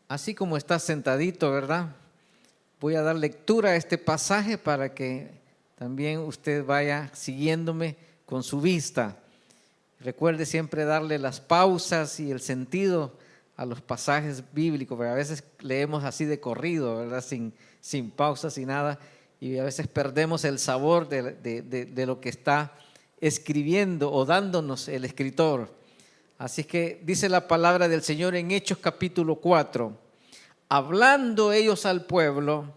Así como está sentadito, ¿verdad? Voy a dar lectura a este pasaje para que también usted vaya siguiéndome con su vista. Recuerde siempre darle las pausas y el sentido a los pasajes bíblicos, porque a veces leemos así de corrido, ¿verdad? Sin pausas, sin nada, y a veces perdemos el sabor de lo que está escribiendo o dándonos el escritor. Así que dice la palabra del Señor en Hechos capítulo 4. Hablando ellos al pueblo,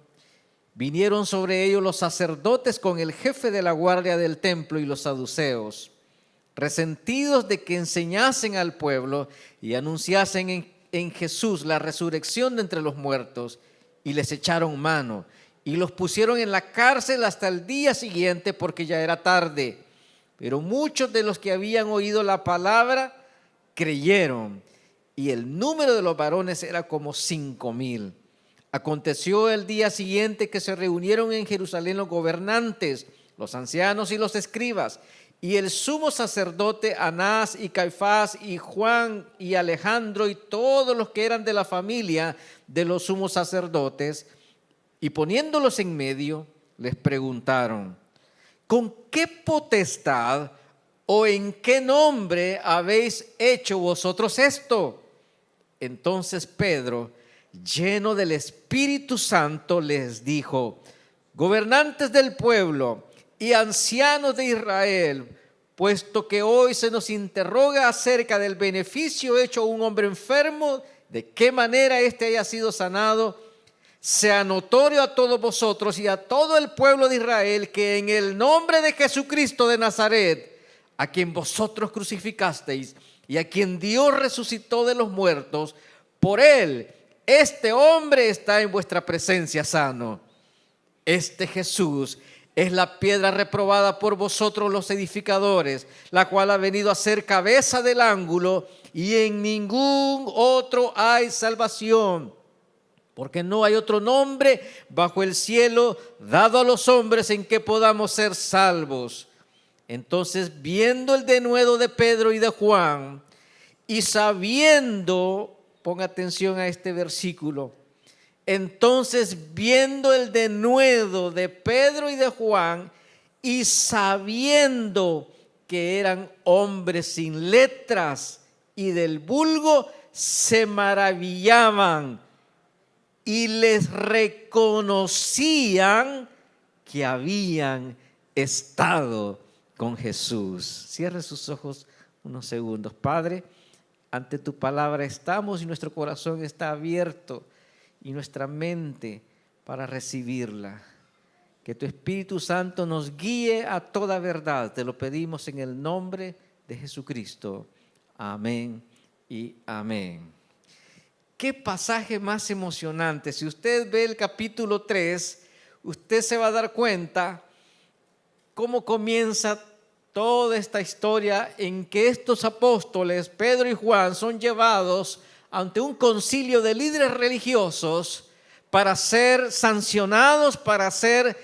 vinieron sobre ellos los sacerdotes con el jefe de la guardia del templo y los saduceos, resentidos de que enseñasen al pueblo y anunciasen en Jesús la resurrección de entre los muertos, y les echaron mano y los pusieron en la cárcel hasta el día siguiente, porque ya era tarde. Pero muchos de los que habían oído la palabra creyeron, y el número de los varones era como 5,000. Aconteció el día siguiente que se reunieron en Jerusalén los gobernantes, los ancianos y los escribas, y el sumo sacerdote Anás y Caifás y Juan y Alejandro y todos los que eran de la familia de los sumos sacerdotes, y poniéndolos en medio, les preguntaron: ¿con qué potestad o en qué nombre habéis hecho vosotros esto? Entonces Pedro, lleno del Espíritu Santo, les dijo: gobernantes del pueblo y ancianos de Israel, puesto que hoy se nos interroga acerca del beneficio hecho a un hombre enfermo, de qué manera éste haya sido sanado, sea notorio a todos vosotros y a todo el pueblo de Israel que en el nombre de Jesucristo de Nazaret, a quien vosotros crucificasteis y a quien Dios resucitó de los muertos, por él este hombre está en vuestra presencia sano. Este Jesús es la piedra reprobada por vosotros los edificadores, la cual ha venido a ser cabeza del ángulo, y en ningún otro hay salvación, porque no hay otro nombre bajo el cielo dado a los hombres en que podamos ser salvos. Entonces, viendo el denuedo de Pedro y de Juan, y sabiendo, ponga atención a este versículo, entonces viendo el denuedo de Pedro y de Juan, y sabiendo que eran hombres sin letras y del vulgo, se maravillaban y les reconocían que habían estado con Jesús. Cierre sus ojos unos segundos. Padre, ante tu palabra estamos y nuestro corazón está abierto y nuestra mente para recibirla. Que tu Espíritu Santo nos guíe a toda verdad. Te lo pedimos en el nombre de Jesucristo. Amén y amén. Qué pasaje más emocionante. Si usted ve el capítulo 3, usted se va a dar cuenta cómo comienza toda esta historia en que estos apóstoles, Pedro y Juan, son llevados ante un concilio de líderes religiosos para ser sancionados, para ser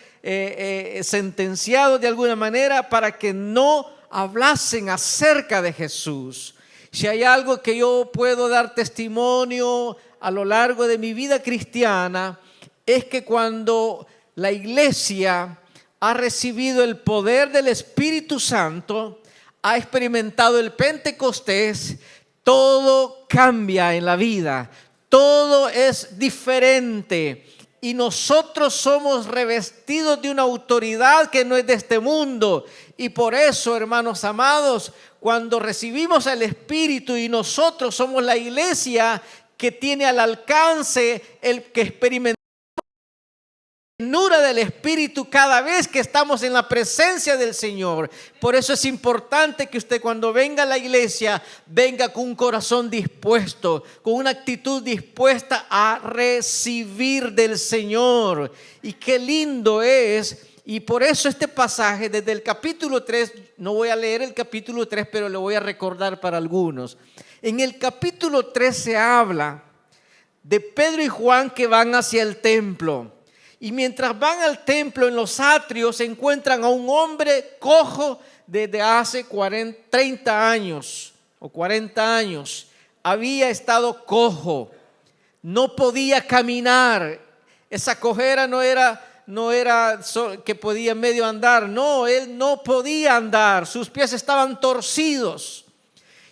sentenciados de alguna manera, para que no hablasen acerca de Jesús. Si hay algo que yo puedo dar testimonio a lo largo de mi vida cristiana, es que cuando la iglesia ha recibido el poder del Espíritu Santo, ha experimentado el Pentecostés, todo cambia en la vida, todo es diferente y nosotros somos revestidos de una autoridad que no es de este mundo. Y por eso, hermanos amados, cuando recibimos el Espíritu y nosotros somos la iglesia que tiene al alcance el que experimenta la llenura del Espíritu cada vez que estamos en la presencia del Señor. Por eso es importante que usted, cuando venga a la iglesia, venga con un corazón dispuesto, con una actitud dispuesta a recibir del Señor. Y qué lindo es. Y por eso este pasaje desde el capítulo 3, no voy a leer el capítulo 3, pero lo voy a recordar para algunos. En el capítulo 3 se habla de Pedro y Juan que van hacia el templo. Y mientras van al templo, en los atrios, se encuentran a un hombre cojo desde hace 30 años o 40 años. Había estado cojo. no podía caminar. Esa cojera no era que podía medio andar, no, él no podía andar, sus pies estaban torcidos.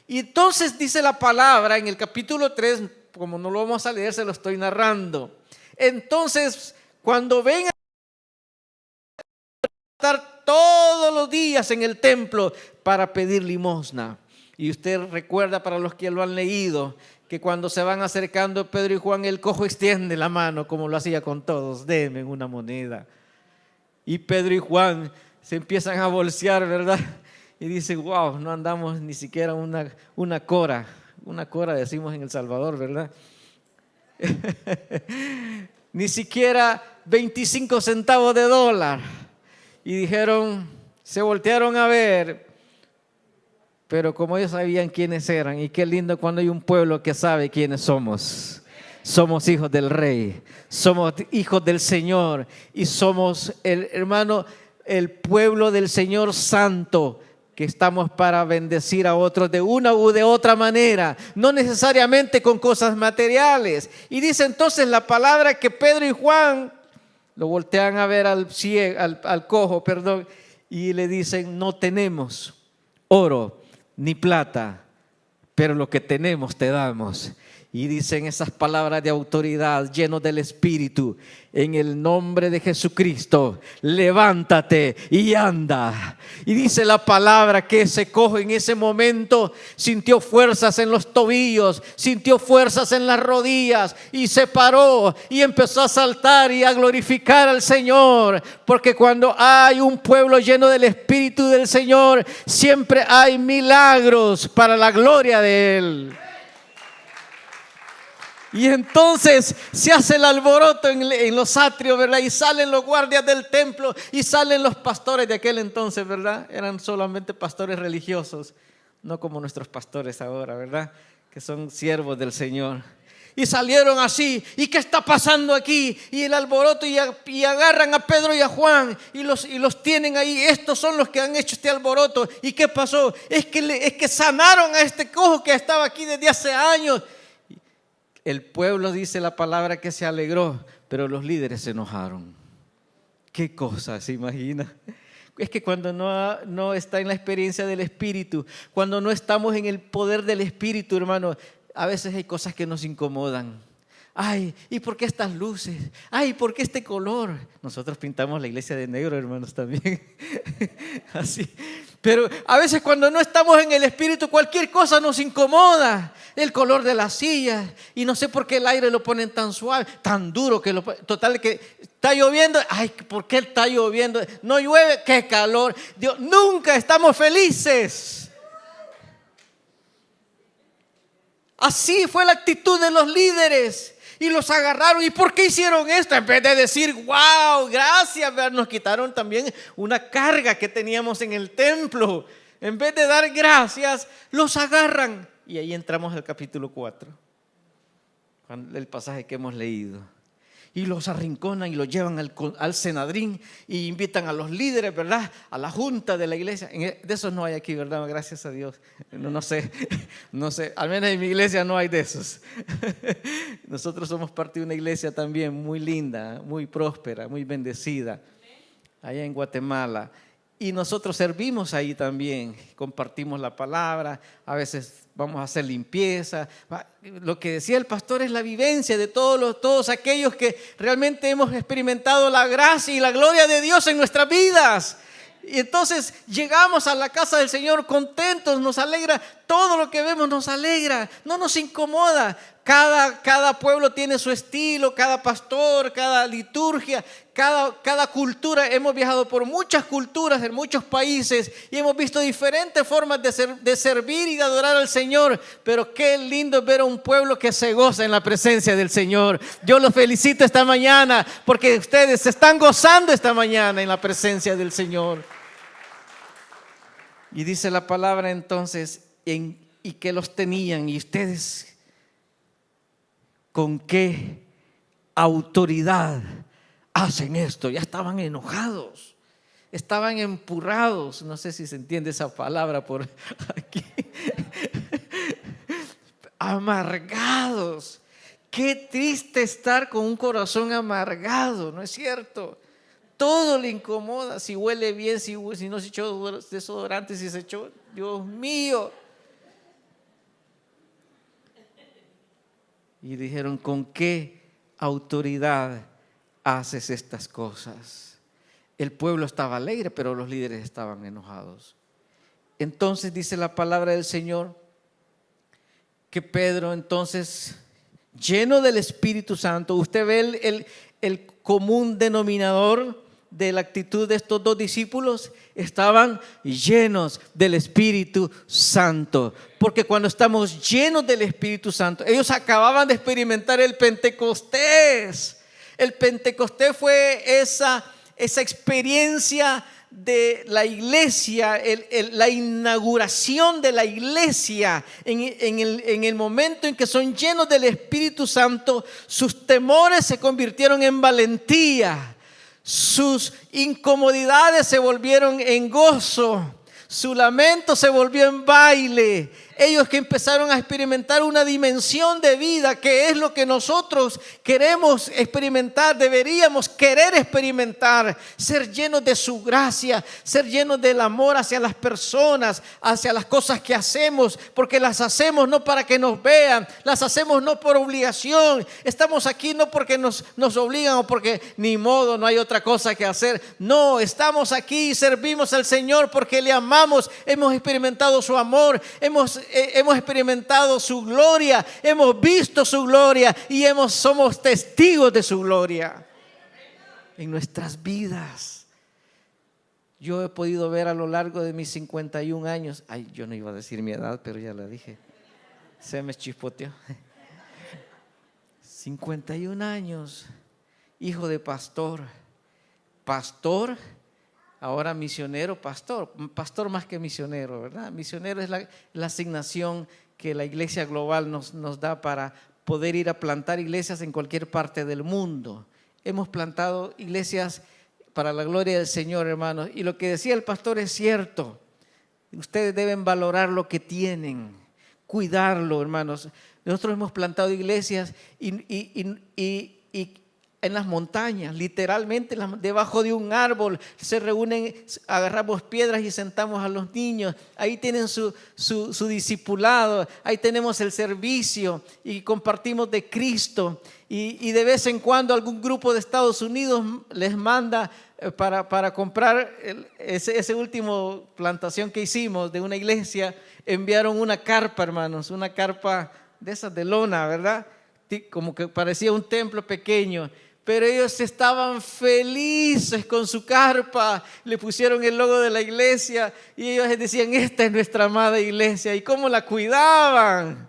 Y entonces dice la palabra en el capítulo 3, como no lo vamos a leer, se lo estoy narrando. Entonces, cuando vengan a estar todos los días en el templo para pedir limosna, y usted recuerda, para los que lo han leído, que cuando se van acercando Pedro y Juan, el cojo extiende la mano como lo hacía con todos: denme una moneda. Y Pedro y Juan se empiezan a bolsear, ¿verdad? Y dicen: wow, no andamos ni siquiera una cora decimos en El Salvador, ¿verdad? Ni siquiera 25 centavos de dólar. Y dijeron, se voltearon a ver, pero como ellos sabían quiénes eran, y qué lindo cuando hay un pueblo que sabe quiénes somos. Somos hijos del Rey, somos hijos del Señor y somos, el pueblo del Señor santo, que estamos para bendecir a otros de una u de otra manera, no necesariamente con cosas materiales. Y dice entonces la palabra que Pedro y Juan lo voltean a ver al cojo, y le dicen: no tenemos oro ni plata, pero lo que tenemos te damos. Y dicen esas palabras de autoridad, llenos del Espíritu: en el nombre de Jesucristo, levántate y anda. Y dice la palabra que ese cojo en ese momento sintió fuerzas en los tobillos, sintió fuerzas en las rodillas, y se paró y empezó a saltar y a glorificar al Señor. Porque cuando hay un pueblo lleno del Espíritu del Señor, siempre hay milagros para la gloria de Él. Y entonces se hace el alboroto en los atrios, ¿verdad? Y salen los guardias del templo y salen los pastores de aquel entonces, ¿verdad? Eran solamente pastores religiosos, no como nuestros pastores ahora, ¿verdad? Que son siervos del Señor. Y salieron así: ¿y qué está pasando aquí? Y el alboroto, y agarran a Pedro y a Juan y los tienen ahí. Estos son los que han hecho este alboroto. ¿Y qué pasó? Es que sanaron a este cojo que estaba aquí desde hace años. El pueblo, dice la palabra, que se alegró, pero los líderes se enojaron. ¿Qué cosa se imagina? Es que cuando no está en la experiencia del Espíritu, cuando no estamos en el poder del Espíritu, hermano, a veces hay cosas que nos incomodan. Ay, ¿y por qué estas luces? Ay, ¿por qué este color? Nosotros pintamos la iglesia de negro, hermanos, también. Así. Pero a veces cuando no estamos en el Espíritu, cualquier cosa nos incomoda. El color de las sillas, y no sé por qué el aire lo ponen tan suave, tan duro, total que está lloviendo. Ay, ¿por qué está lloviendo? No llueve, qué calor. Dios, nunca estamos felices. Así fue la actitud de los líderes. Y los agarraron. ¿Y por qué hicieron esto? En vez de decir: wow, gracias, nos quitaron también una carga que teníamos en el templo. En vez de dar gracias, los agarran. Y ahí entramos al capítulo 4, el pasaje que hemos leído. Y los arrinconan y los llevan al Senadrín y invitan a los líderes, ¿verdad? A la junta de la iglesia. De esos no hay aquí, ¿verdad? Gracias a Dios. No sé, al menos en mi iglesia no hay de esos. Nosotros somos parte de una iglesia también muy linda, muy próspera, muy bendecida, allá en Guatemala. Y nosotros servimos ahí también, compartimos la palabra, a veces vamos a hacer limpieza. Lo que decía el pastor es la vivencia de todos aquellos que realmente hemos experimentado la gracia y la gloria de Dios en nuestras vidas. Y entonces llegamos a la casa del Señor contentos, nos alegra, todo lo que vemos nos alegra, no nos incomoda. Cada pueblo tiene su estilo, cada pastor, cada liturgia, cada cultura. Hemos viajado por muchas culturas en muchos países y hemos visto diferentes formas de servir y de adorar al Señor. Pero qué lindo es ver a un pueblo que se goza en la presencia del Señor. Yo los felicito esta mañana porque ustedes se están gozando esta mañana en la presencia del Señor. Y dice la palabra entonces, y que los tenían, y ustedes, ¿con qué autoridad hacen esto? Ya estaban enojados, estaban empurrados. No sé si se entiende esa palabra por aquí. Amargados. Qué triste estar con un corazón amargado, ¿no es cierto? Todo le incomoda, si huele bien, si no se echó desodorante, si se echó, Dios mío. Y dijeron, ¿con qué autoridad haces estas cosas? El pueblo estaba alegre, pero los líderes estaban enojados. Entonces dice la palabra del Señor que Pedro entonces, lleno del Espíritu Santo, usted ve el común denominador de la actitud de estos dos discípulos, estaban llenos del Espíritu Santo. Porque cuando estamos llenos del Espíritu Santo, ellos acababan de experimentar el Pentecostés. El Pentecostés fue esa experiencia de la iglesia, la inauguración de la iglesia. En el momento en que son llenos del Espíritu Santo, sus temores se convirtieron en valentía, sus incomodidades se volvieron en gozo, su lamento se volvió en baile. Ellos que empezaron a experimentar una dimensión de vida que es lo que nosotros queremos experimentar, deberíamos querer experimentar, ser llenos de su gracia, ser llenos del amor hacia las personas, hacia las cosas que hacemos, porque las hacemos no para que nos vean, las hacemos no por obligación, estamos aquí no porque nos obligan o porque ni modo, no hay otra cosa que hacer. No, estamos aquí y servimos al Señor porque le amamos, hemos experimentado su amor, hemos experimentado su gloria, hemos visto su gloria y somos testigos de su gloria en nuestras vidas. Yo he podido ver a lo largo de mis 51 años, yo no iba a decir mi edad, pero ya la dije, se me chispoteó. 51 años, hijo de pastor, ahora misionero, pastor más que misionero, ¿verdad? Misionero es la asignación que la Iglesia Global nos da para poder ir a plantar iglesias en cualquier parte del mundo. Hemos plantado iglesias para la gloria del Señor, hermanos. Y lo que decía el pastor es cierto. Ustedes deben valorar lo que tienen, cuidarlo, hermanos. Nosotros hemos plantado iglesias y en las montañas, literalmente debajo de un árbol se reúnen, agarramos piedras y sentamos a los niños. Ahí tienen su discipulado, ahí tenemos el servicio y compartimos de Cristo. Y de vez en cuando algún grupo de Estados Unidos les manda para comprar ese último plantación que hicimos de una iglesia. Enviaron una carpa, hermanos, una carpa de esas de lona, ¿verdad? Como que parecía un templo pequeño. Pero ellos estaban felices con su carpa, le pusieron el logo de la iglesia y ellos decían, esta es nuestra amada iglesia. ¿Y cómo la cuidaban?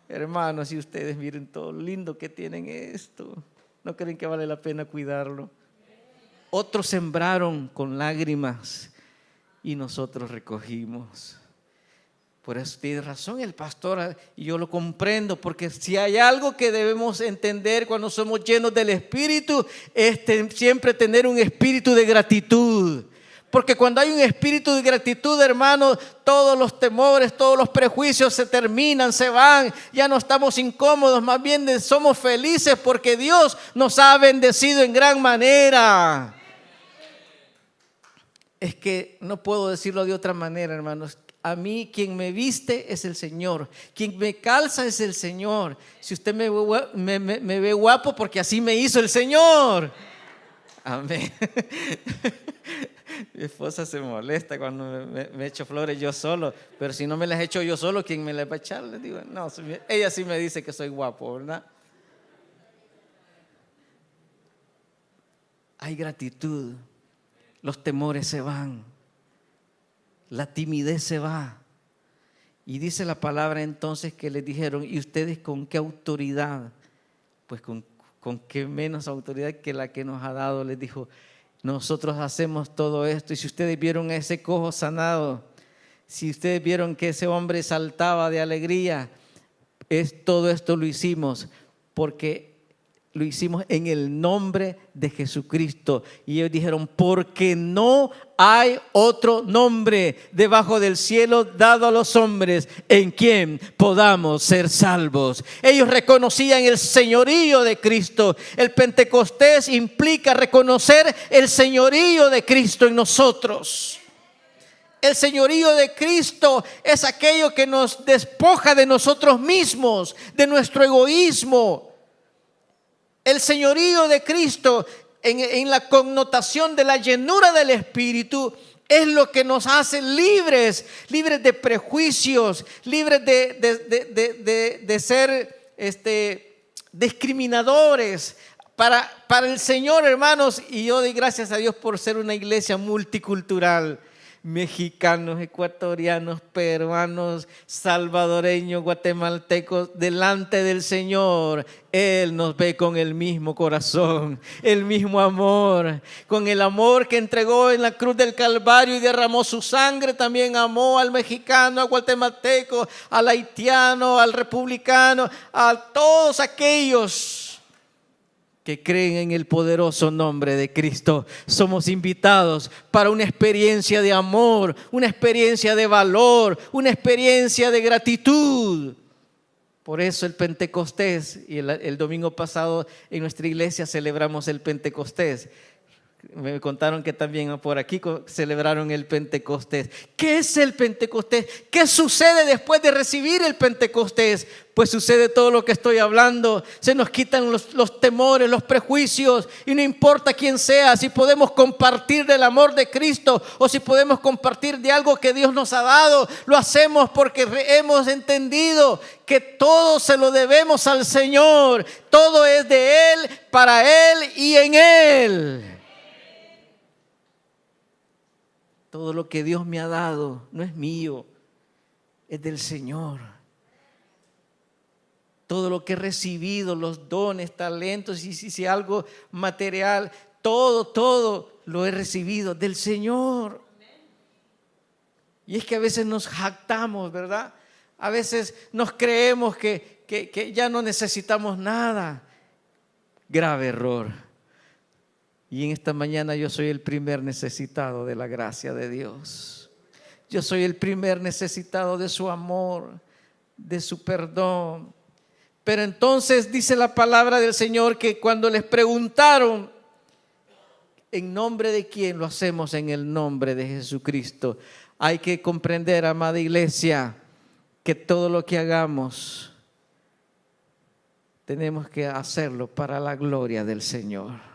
Hermanos, si ustedes miren todo lo lindo que tienen esto, ¿no creen que vale la pena cuidarlo? Otros sembraron con lágrimas y nosotros recogimos. Por eso tiene razón el pastor y yo lo comprendo, porque si hay algo que debemos entender cuando somos llenos del Espíritu es siempre tener un espíritu de gratitud. Porque cuando hay un espíritu de gratitud, hermanos, todos los temores, todos los prejuicios se terminan, se van, ya no estamos incómodos, más bien somos felices porque Dios nos ha bendecido en gran manera. Es que no puedo decirlo de otra manera, hermanos. A mí quien me viste es el Señor, quien me calza es el Señor. Si usted me ve guapo, porque así me hizo el Señor. Amén. Mi esposa se molesta cuando me echo flores yo solo, pero si no me las echo yo solo, ¿quién me las va a echar? Le digo, no, ella sí me dice que soy guapo, ¿verdad? Hay gratitud, los temores se van. La timidez se va. Y dice la palabra entonces que les dijeron, ¿y ustedes con qué autoridad? Pues con qué menos autoridad que la que nos ha dado. Les dijo, nosotros hacemos todo esto. Y si ustedes vieron a ese cojo sanado, si ustedes vieron que ese hombre saltaba de alegría, todo esto lo hicimos porque lo hicimos en el nombre de Jesucristo. Y ellos dijeron, porque no hay otro nombre debajo del cielo dado a los hombres en quien podamos ser salvos. Ellos reconocían el señorío de Cristo. El Pentecostés implica reconocer el señorío de Cristo en nosotros. El señorío de Cristo es aquello que nos despoja de nosotros mismos, de nuestro egoísmo. El señorío de Cristo en la connotación de la llenura del Espíritu es lo que nos hace libres de prejuicios, libres de ser discriminadores. Para el Señor, hermanos, y yo doy gracias a Dios por ser una iglesia multicultural. Mexicanos, ecuatorianos, peruanos, salvadoreños, guatemaltecos, delante del Señor, Él nos ve con el mismo corazón, el mismo amor, con el amor que entregó en la cruz del Calvario y derramó su sangre. También amó al mexicano, al guatemalteco, al haitiano, al republicano, a todos aquellos que creen en el poderoso nombre de Cristo. Somos invitados para una experiencia de amor, una experiencia de valor, una experiencia de gratitud. Por eso el Pentecostés, y el domingo pasado en nuestra iglesia celebramos el Pentecostés. Me contaron que también por aquí celebraron el Pentecostés. ¿Qué es el Pentecostés? ¿Qué sucede después de recibir el Pentecostés? Pues sucede todo lo que estoy hablando. Se nos quitan los temores, los prejuicios, y no importa quién sea, si podemos compartir del amor de Cristo o si podemos compartir de algo que Dios nos ha dado, lo hacemos porque hemos entendido que todo se lo debemos al Señor. Todo es de Él, para Él y en Él. Todo lo que Dios me ha dado no es mío, es del Señor. Todo lo que he recibido, los dones, talentos, y si algo material, todo lo he recibido del Señor. Y es que a veces nos jactamos, ¿verdad? A veces nos creemos que ya no necesitamos nada. Grave error. Y en esta mañana yo soy el primer necesitado de la gracia de Dios. Yo soy el primer necesitado de su amor, de su perdón. Pero entonces dice la palabra del Señor que cuando les preguntaron ¿en nombre de quién? Lo hacemos en el nombre de Jesucristo. Hay que comprender, amada iglesia, que todo lo que hagamos tenemos que hacerlo para la gloria del Señor.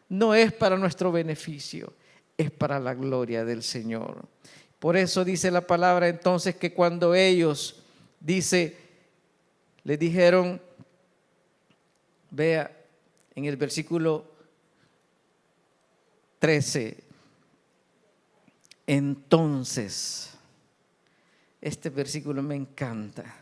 No es para nuestro beneficio, es para la gloria del Señor. Por eso dice la palabra entonces que cuando ellos, le dijeron, vea en el versículo 13, entonces, este versículo me encanta.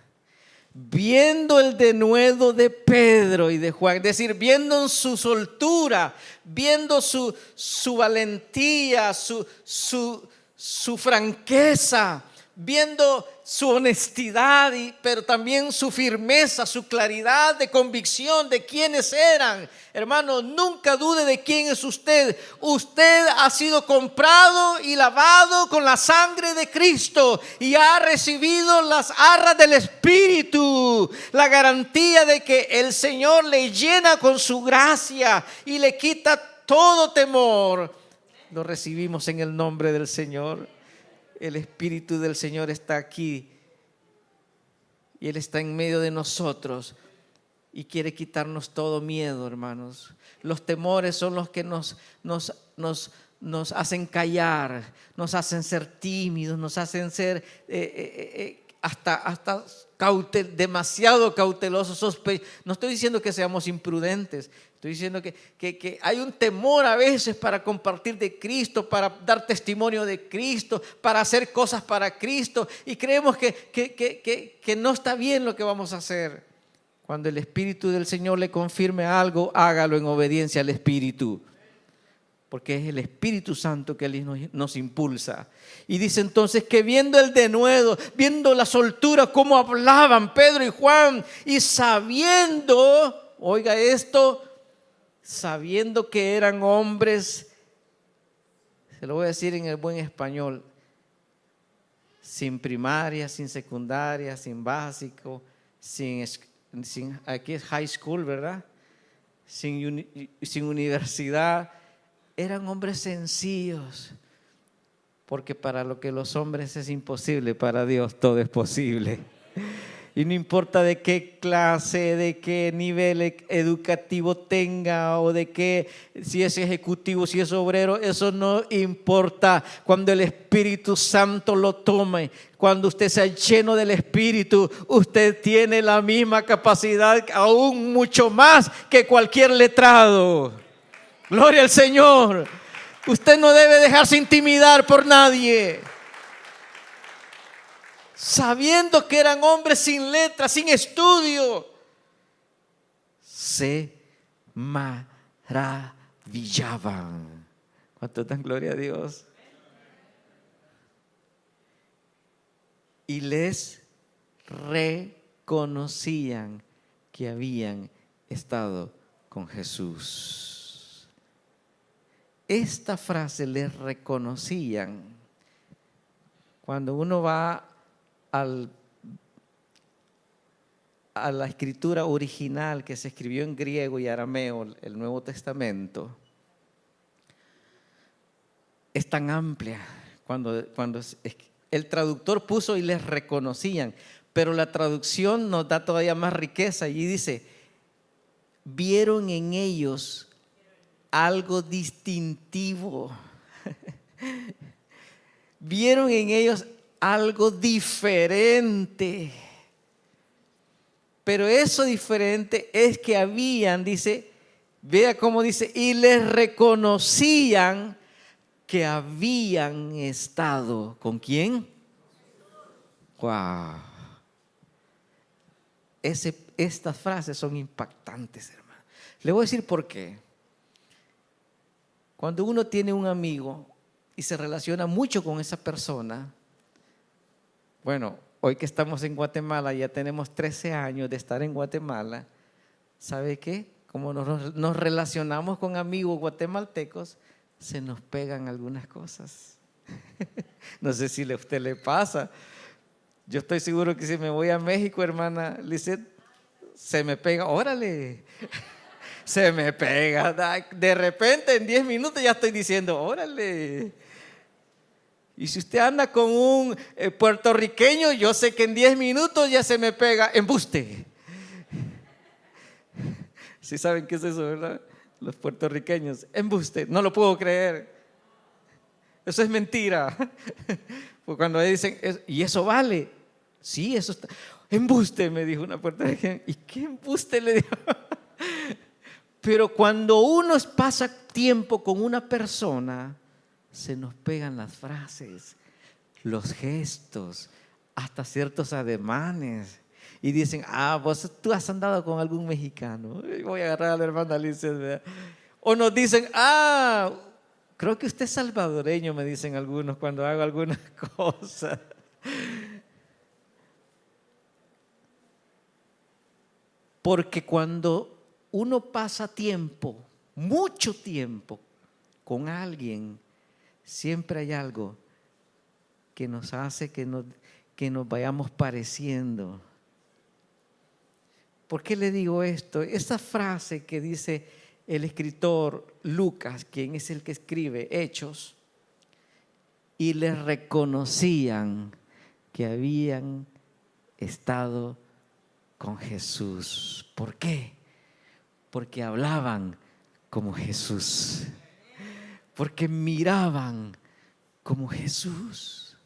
Viendo el denuedo de Pedro y de Juan, es decir, viendo su soltura, viendo su valentía, su franqueza, viendo su honestidad, pero también su firmeza, su claridad de convicción de quiénes eran. Hermano, nunca dude de quién es usted. Usted ha sido comprado y lavado con la sangre de Cristo y ha recibido las arras del Espíritu, la garantía de que el Señor le llena con su gracia y le quita todo temor. Lo recibimos en el nombre del Señor. El Espíritu del Señor está aquí y Él está en medio de nosotros y quiere quitarnos todo miedo, hermanos. Los temores son los que nos hacen callar, nos hacen ser tímidos, nos hacen ser hasta demasiado cautelosos. No estoy diciendo que seamos imprudentes. Estoy diciendo que hay un temor a veces para compartir de Cristo, para dar testimonio de Cristo, para hacer cosas para Cristo. Y creemos que no está bien lo que vamos a hacer. Cuando el Espíritu del Señor le confirme algo, hágalo en obediencia al Espíritu. Porque es el Espíritu Santo que nos impulsa. Y dice entonces que viendo el denuedo, viendo la soltura, cómo hablaban Pedro y Juan, y sabiendo, Oiga esto, sabiendo que eran hombres, se lo voy a decir en el buen español, sin primaria, sin secundaria, sin básico, sin aquí es high school, ¿verdad? Sin universidad. Eran hombres sencillos, porque para lo que los hombres es imposible, para Dios todo es posible. Y no importa de qué clase, de qué nivel educativo tenga o de qué, si es ejecutivo, si es obrero, eso no importa. Cuando el Espíritu Santo lo tome, cuando usted sea lleno del Espíritu, usted tiene la misma capacidad, aún mucho más que cualquier letrado. Gloria al Señor. Usted no debe dejarse intimidar por nadie. Sabiendo que eran hombres sin letra, sin estudio, se maravillaban. ¿Cuánto dan gloria a Dios? Y les reconocían que habían estado con Jesús. Esta frase, les reconocían, cuando uno va a la escritura original que se escribió en griego y arameo, el Nuevo Testamento, es tan amplia. Cuando el traductor puso y les reconocían, pero la traducción nos da todavía más riqueza y dice, vieron en ellos algo distintivo. Vieron en ellos algo diferente. Pero eso diferente es que habían, dice, vea cómo dice, y les reconocían que habían estado. ¿Con quién? Wow. Estas frases son impactantes, hermano. Le voy a decir por qué. Cuando uno tiene un amigo y se relaciona mucho con esa persona, bueno, hoy que estamos en Guatemala, ya tenemos 13 años de estar en Guatemala, ¿sabe qué? Como nos relacionamos con amigos guatemaltecos, se nos pegan algunas cosas. No sé si a usted le pasa. Yo estoy seguro que si me voy a México, hermana Lisette, se me pega, órale, se me pega. De repente en 10 minutos ya estoy diciendo, órale. Y si usted anda con un puertorriqueño, yo sé que en 10 minutos ya se me pega, embuste. ¿Sí saben qué es eso, verdad? Los puertorriqueños, embuste, no lo puedo creer. Eso es mentira. Porque cuando dicen, ¿y eso vale? Sí, eso está. Embuste, me dijo una puertorriqueña. ¿Y qué embuste le dijo? Pero cuando uno pasa tiempo con una persona, se nos pegan las frases, los gestos, hasta ciertos ademanes. Y dicen, tú has andado con algún mexicano. Voy a agarrar a la hermana Alicia. O nos dicen, creo que usted es salvadoreño, me dicen algunos cuando hago alguna cosa. Porque cuando uno pasa tiempo, mucho tiempo, con alguien, siempre hay algo que nos hace que nos vayamos pareciendo. ¿Por qué le digo esto? Esa frase que dice el escritor Lucas, quien es el que escribe Hechos, y les reconocían que habían estado con Jesús. ¿Por qué? Porque hablaban como Jesús. Porque miraban como Jesús.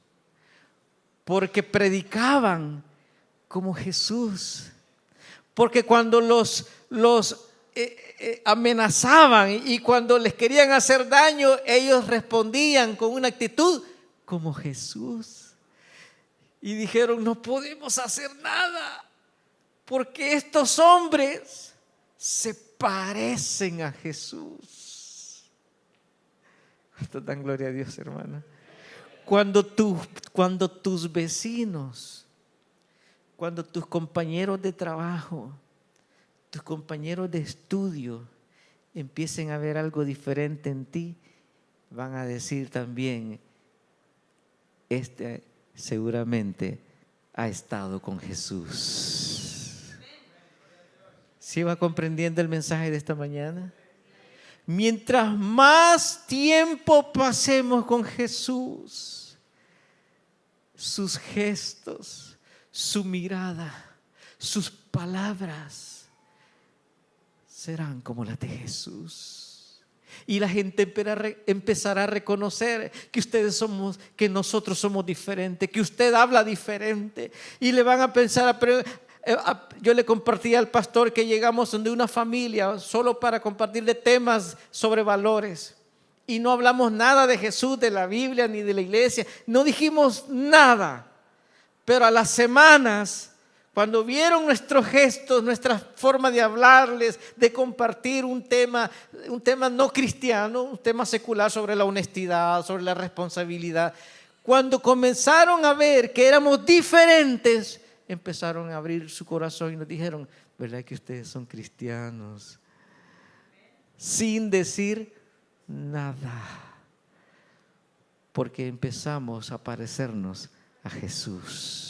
Porque predicaban como Jesús. Porque cuando los amenazaban y cuando les querían hacer daño, ellos respondían con una actitud como Jesús. Y dijeron, no podemos hacer nada porque estos hombres se parecen a Jesús. Esto dan gloria a Dios, hermana. Cuando tus vecinos, cuando tus compañeros de trabajo tus compañeros de estudio empiecen a ver algo diferente en ti, van a decir también, este seguramente ha estado con Jesús. ¿Sí va comprendiendo el mensaje de esta mañana? Mientras más tiempo pasemos con Jesús, sus gestos, su mirada, sus palabras serán como las de Jesús. Y la gente empezará a reconocer que nosotros somos diferentes, que usted habla diferente. Y le van a pensar, yo le compartí al pastor que llegamos de una familia solo para compartirle temas sobre valores. Y no hablamos nada de Jesús, de la Biblia, ni de la iglesia. No dijimos nada. Pero a las semanas, cuando vieron nuestros gestos, nuestra forma de hablarles, de compartir un tema no cristiano, un tema secular sobre la honestidad, sobre la responsabilidad, cuando comenzaron a ver que éramos diferentes, empezaron a abrir su corazón y nos dijeron, ¿verdad que ustedes son cristianos? Sin decir nada, porque empezamos a parecernos a Jesús.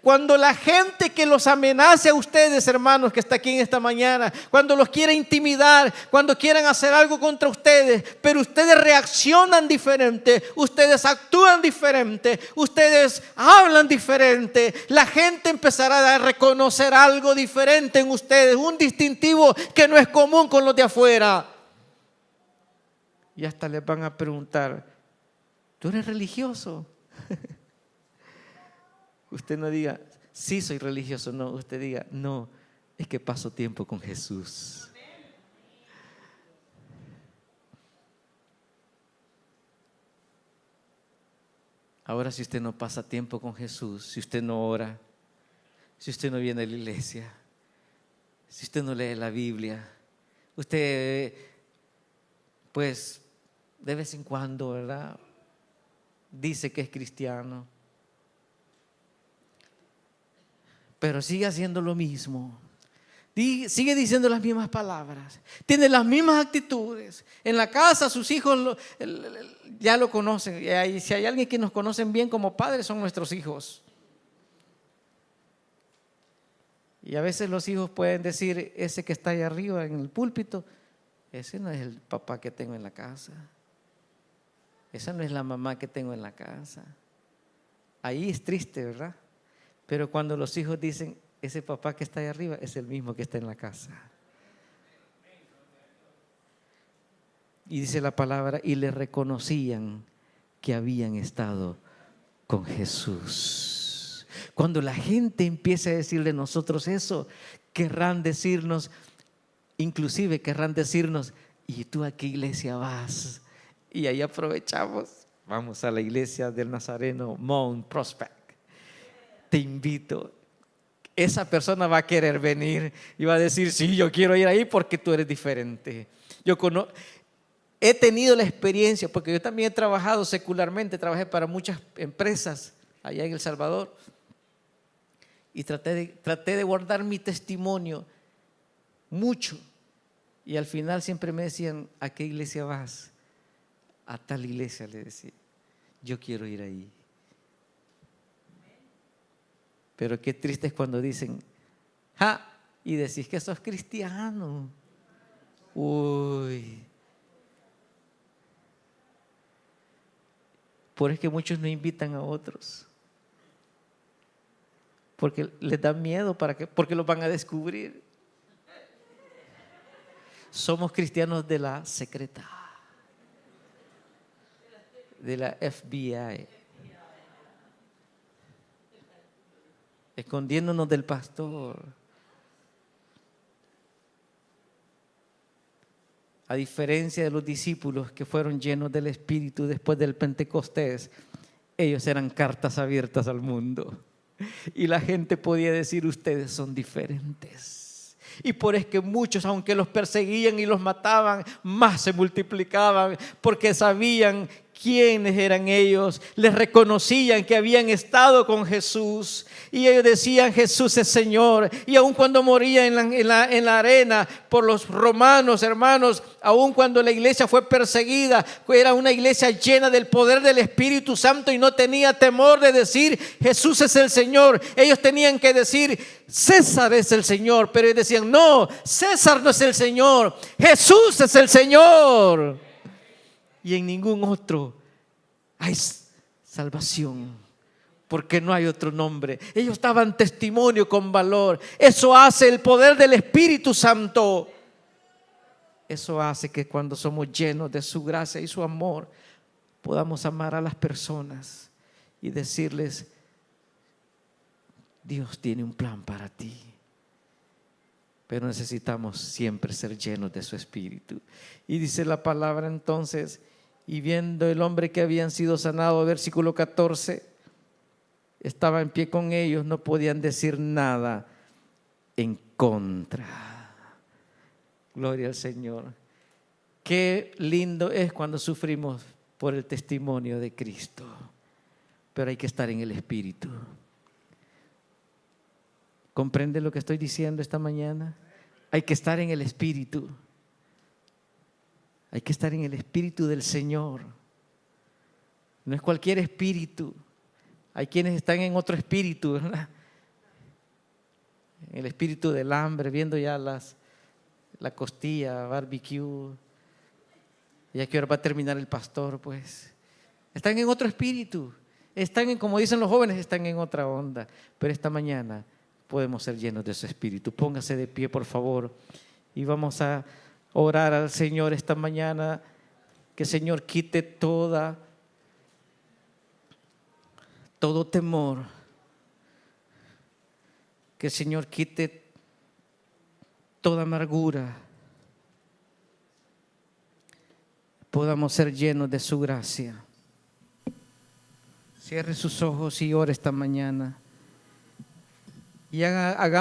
Cuando la gente que los amenace a ustedes, hermanos, que está aquí en esta mañana, cuando los quiere intimidar, cuando quieren hacer algo contra ustedes, pero ustedes reaccionan diferente, ustedes actúan diferente, ustedes hablan diferente, la gente empezará a reconocer algo diferente en ustedes, un distintivo que no es común con los de afuera. Y hasta les van a preguntar, ¿tú eres religioso? Usted no diga, sí soy religioso, no, usted diga, no, es que paso tiempo con Jesús. Ahora, si usted no pasa tiempo con Jesús, si usted no ora, si usted no viene a la iglesia, si usted no lee la Biblia, usted, pues, de vez en cuando, ¿verdad?, dice que es cristiano, pero sigue haciendo lo mismo, sigue diciendo las mismas palabras, tiene las mismas actitudes. En la casa sus hijos ya lo conocen, y si hay alguien que nos conocen bien como padres son nuestros hijos. Y a veces los hijos pueden decir, ese que está ahí arriba en el púlpito, ese no es el papá que tengo en la casa, esa no es la mamá que tengo en la casa. Ahí es triste, ¿verdad? Pero cuando los hijos dicen, ese papá que está ahí arriba es el mismo que está en la casa. Y dice la palabra, y le reconocían que habían estado con Jesús. Cuando la gente empiece a decirle a nosotros eso, querrán decirnos, inclusive querrán decirnos, ¿y tú a qué iglesia vas? Y ahí aprovechamos, vamos a la iglesia del Nazareno Mount Prospect. Te invito. Esa persona va a querer venir y va a decir, sí, yo quiero ir ahí porque tú eres diferente. He tenido la experiencia, porque yo también he trabajado secularmente, trabajé para muchas empresas allá en El Salvador y traté de guardar mi testimonio mucho, y al final siempre me decían, ¿a qué iglesia vas? A tal iglesia, le decía, yo quiero ir ahí. Pero qué triste es cuando dicen, y decís que sos cristiano. Uy. Por eso es que muchos no invitan a otros. Porque les da miedo, porque los van a descubrir. Somos cristianos de la secreta, de la FBI, escondiéndonos del pastor. A diferencia de los discípulos que fueron llenos del Espíritu después del Pentecostés, ellos eran cartas abiertas al mundo. Y la gente podía decir, ustedes son diferentes. Y por eso es que muchos, aunque los perseguían y los mataban, más se multiplicaban, porque sabían ¿Quiénes eran ellos? Les reconocían que habían estado con Jesús y ellos decían: Jesús es Señor. Y aun cuando moría en la arena por los romanos, hermanos, aun cuando la iglesia fue perseguida, era una iglesia llena del poder del Espíritu Santo y no tenía temor de decir: Jesús es el Señor. Ellos tenían que decir: César es el Señor, pero ellos decían: no, César no es el Señor, Jesús es el Señor. Y en ningún otro hay salvación, porque no hay otro nombre. Ellos daban testimonio con valor. Eso hace el poder del Espíritu Santo. Eso hace que cuando somos llenos de su gracia y su amor, podamos amar a las personas y decirles: Dios tiene un plan para ti. Pero necesitamos siempre ser llenos de su Espíritu. Y dice la palabra entonces: y viendo el hombre que habían sido sanados, versículo 14, estaba en pie con ellos, no podían decir nada en contra. Gloria al Señor. Qué lindo es cuando sufrimos por el testimonio de Cristo, pero hay que estar en el Espíritu. ¿Comprende lo que estoy diciendo esta mañana? Hay que estar en el Espíritu. Hay que estar en el Espíritu del Señor. No es cualquier espíritu. Hay quienes están en otro espíritu, ¿verdad? En el espíritu del hambre, viendo ya la costilla, barbecue. Ya que ahora va a terminar el pastor, pues. Están en otro espíritu. Están en, como dicen los jóvenes, están en otra onda. Pero esta mañana podemos ser llenos de su Espíritu. Póngase de pie, por favor, y vamos a orar al Señor esta mañana. Que el Señor quite todo temor. Que el Señor quite toda amargura. Podamos ser llenos de su gracia. Cierre sus ojos y ore esta mañana. Y haga